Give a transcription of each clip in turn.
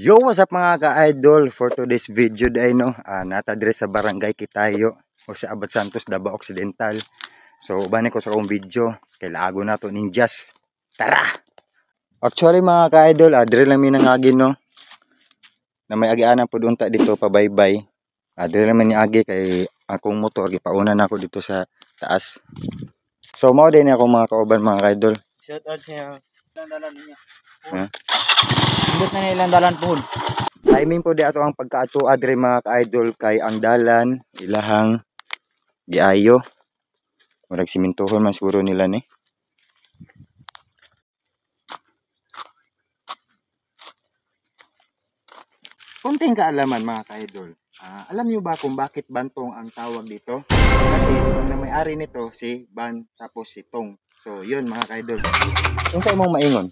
Yo, what's up mga ka-idol? For today's video day no, nata dire sa barangay Kitayo o sa Abad Santos, Davao Occidental. So, bani ko sa akong video kay lago na to ninjas. Tara! Actually mga ka-idol, dire lang mi nangagin no. Na may agianan po dunta dito pa baybay. Dire lang mi ni agi kay akong motor gipauna na ako dito sa taas. So, mao din ako mga kauban mga ka-idol. Shout out sa dalan niya. Ha? Indot na ilang dalan po. Timing po di ato ang pagkaato adre mga ka-idol kay ang dalan ilahang giayo. Murag simintohon man siguro nila ni. Konting kaalaman mga ka-idol. Alam niyo ba kung bakit bantong ang tawag dito? Kasi ang may-ari nito si Ban tapos si Tong. So yun mga ka-idol. Kung sa imong maingon?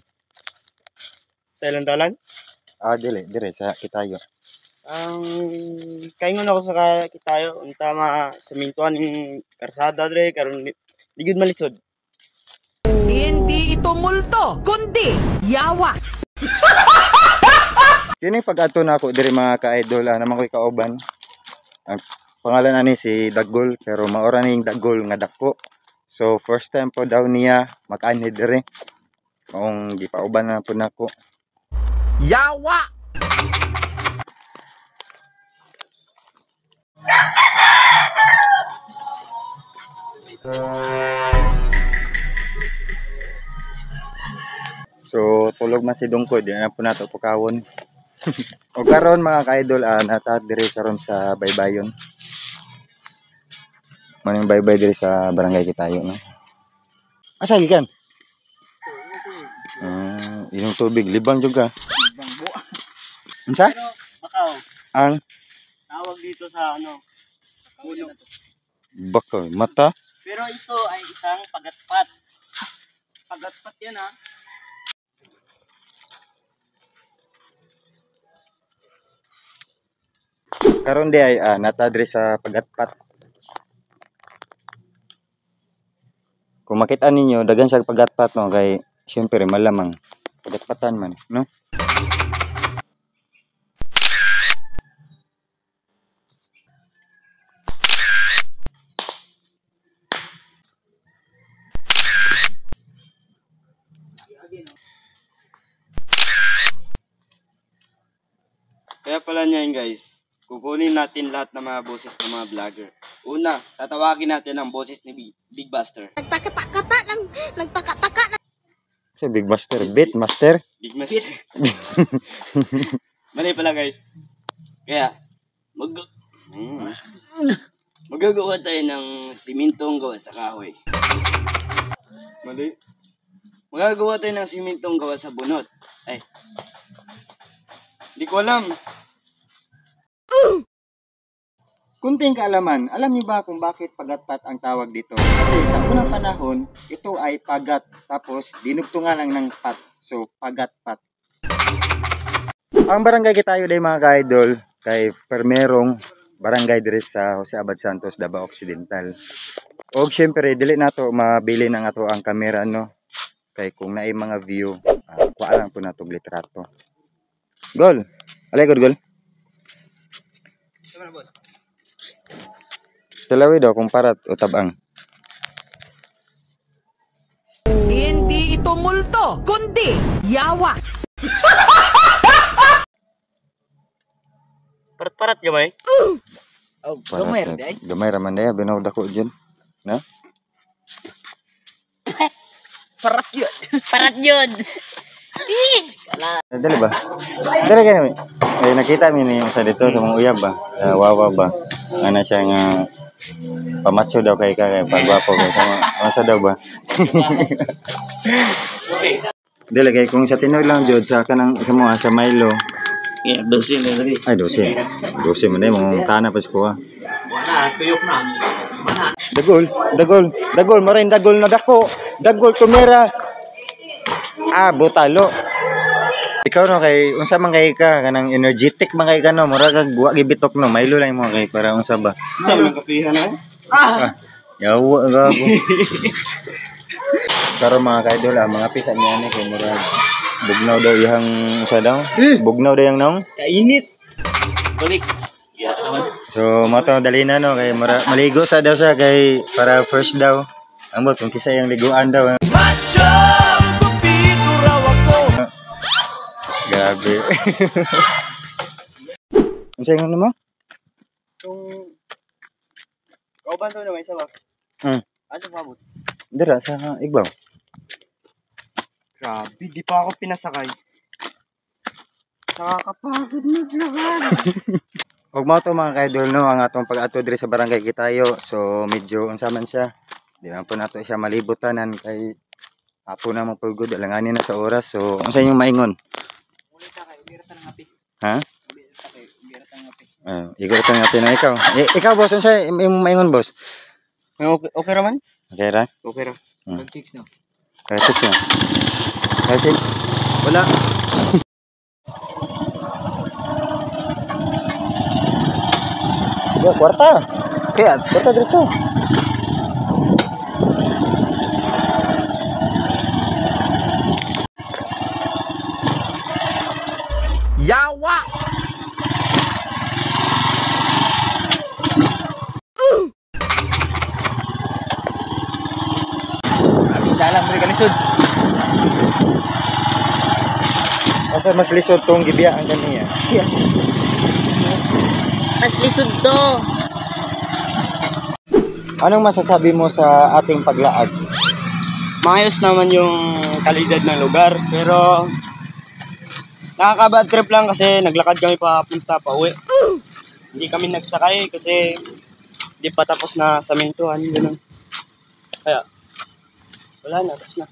Sa ilang dalan? Dire sa Kitayo. Kaingon ako sa Kitayo, unta samintuan ng karsada dre karon ligud malisod. Hindi ito multo, kundi yawa. Kini pag-ato na ako dire mga ka-idol, naman ko'y kauban. Ang pangalan ani si Dagol, pero maora ning Dagol nga dako. So first time po daw niya mag-ani dire. Kung gipauban na po nako. Yawa! So tulog man si Dungkoy, di na po nato pukawon. O karon mga ka-idol, nata dire karon sa baybayon. Maning baybay dire sa barangay Kitayo no. Asa gikan? Inom tubig, libang juga. Bangbo. Unsa? Pero bakaw, Ang tawag dito sa puno. baka mata. Pero ito ay isang pagatpat. Pagatpat yan ha. Karon di ay nata dire sa pagatpat. Kung makita ninyo daghan sa pagatpat no kay syempre malamang pagatpatan man no. Kaya pala niya yun guys, kukunin natin lahat ng mga boses ng mga vlogger. Una, tatawagin natin ang boses ni Big Buster. Nagtaka-taka ng Si Big Master, Beat Master. Big Master. Mali pala guys. Kaya, magagawa tayo ng simintong gawa sa kahoy. Mali. Magagawa tayo ng simintong gawa sa bunot. Ay. Hindi ko alam. Kunting kaalaman, alam niyo ba kung bakit pagatpat ang tawag dito? Kasi sa unang panahon, ito ay pagat tapos dinugtungan lang ng pat. So, pagatpat. Ang barangay Kitayo day mga ka-idol kay permerong barangay dire sa Jose Abad Santos, Davao Occidental. Og syempre dili nato mabili ng ato ang kamera no. Kay kung naay mga view, kuha lang po nato litrato. Gol. Alay gol. Tama na boss. Dalawi daw kung parat o tabang. hindi ito multo, kundi yawa. Parat-parat gamay. Oh, Parat, gamay raman day binaw dako diyan. Na? Parat yun. Parat yun. Dali ba? Dali ka namin. Eh, nakita mi ni sa dito sa mga uyab ba? Wawa ba? Ano siya nga pamacho daw kay pagwapo kay sa daw ba? Dili kay kung sa Tinoy lang jud sa kanang sa mga sa Milo. Yeah, 12 na dali. Ay 12. 12 man day mong tana pa ko. Wala, tuyok na. Dagol, marin dagol na dako. Dagol tumira. Butalo. Ikaw no kay unsa man kay ka kanang energetic man kay ka no mura kag wa gibitok no Milo lang mo kay para unsa ba? Sa mga kapihan na. Yawa gago. Pero mga ka-idol, mga pisa niya ni kay mura Bugnaw daw ihang usa daw. Bugnaw daw yang naong. Kainit. Balik. Yeah, naman. So mato dali na no kay maligo sa daw siya kay para first daw. Ambot kung kisa yung liguan daw. Macho! Kupito raw ako! Grabe. Unsay ngono mo? Kung kauban to na may sabak. Ano mabot? Dira sa Igbaw. Grabe, di pa ako pinasakay. Nakakapagod maglakad. Ug mao to mga kaidol no ang atong pag-ato diri sa barangay Kitayo. So medyo unsa man siya. Di man po nato siya malibutanan kay apo na mo pugod alanganin na sa oras. So unsa inyong maingon? Ha? Igoratan natin na ikaw. Ikaw boss unsa imong maingon boss? Okay, okay raman? Okay ra? Okay ra. Mag-chicks na. Mag-chicks na. Mag-chicks? Wala. Kwarta. Kwarta diretso. Yawa! Dalang balik kalisod. Asa mas lisod tong gibiyaan kaniya. Mas lisod to. Anong masasabi mo sa ating paglaag? Maayos naman yung kalidad ng lugar, pero nakaka-bad trip lang kasi naglakad kami papunta pa uwi. Hindi kami nagsakay kasi hindi pa tapos na samintuhan, gano'n. Kaya, wala na, tapos na.